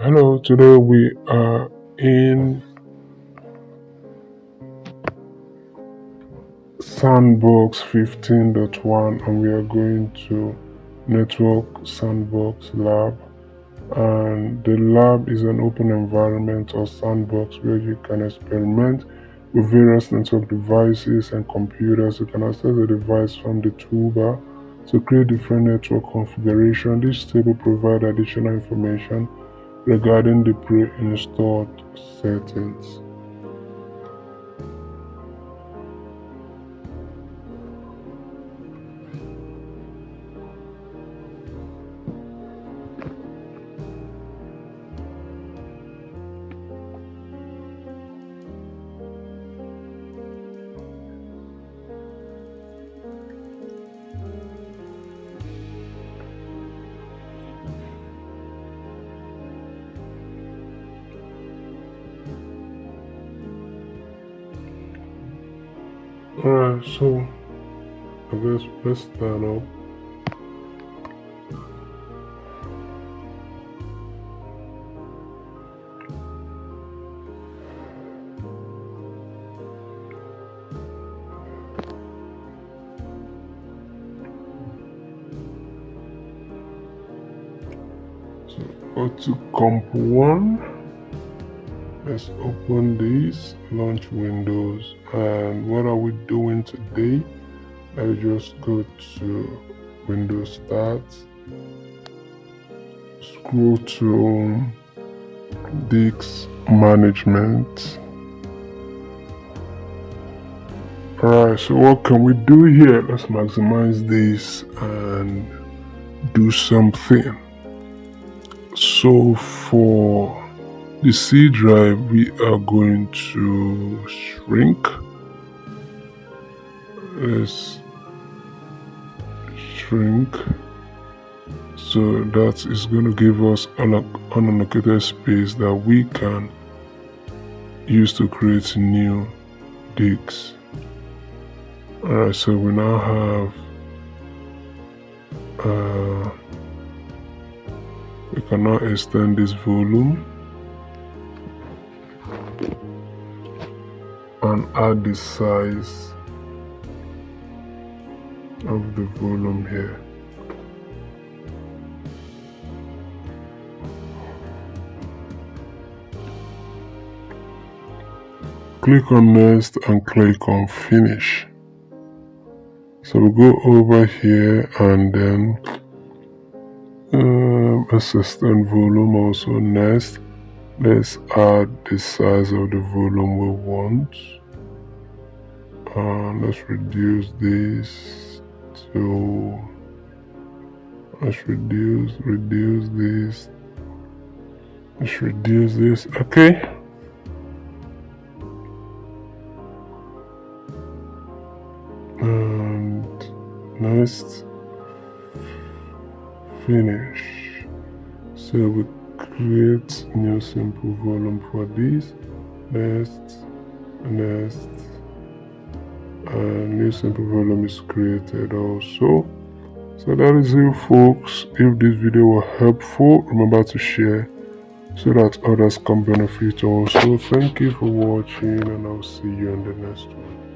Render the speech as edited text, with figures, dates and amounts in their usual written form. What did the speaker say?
Hello, today we are in Sandbox 15.1 and we are going to Network Sandbox Lab, and the lab is an open environment or sandbox where you can experiment with various network devices and computers. You can access the device from the toolbar to create different network configuration. This table provides additional information regarding the pre-installed settings. Alright, so I guess let's start up. So go to Comp 1. Let's open this, launch Windows, and what are we doing today? Let's just go to Windows Start, scroll to DiskManagement. Alright, so what can we do here? Let's maximize this and do something. So for the C drive, we are going to shrink. Let's shrink. So that is going to give us unallocated space that we can use to create new disks. Alright, so we now have we can now extend this volume and add the size of the volume here. Click on next and click on finish. So we go over here and then let's extend volume also next. Let's add the size of the volume we want. Let's reduce this to, let's reduce this. Let's reduce this, okay. And next, finish. So we create new simple volume for this. Next, and new simple volume is created also. So that is it, folks. If this video was helpful, remember to share so that others can benefit also. Thank you for watching, and I'll see you in the next one.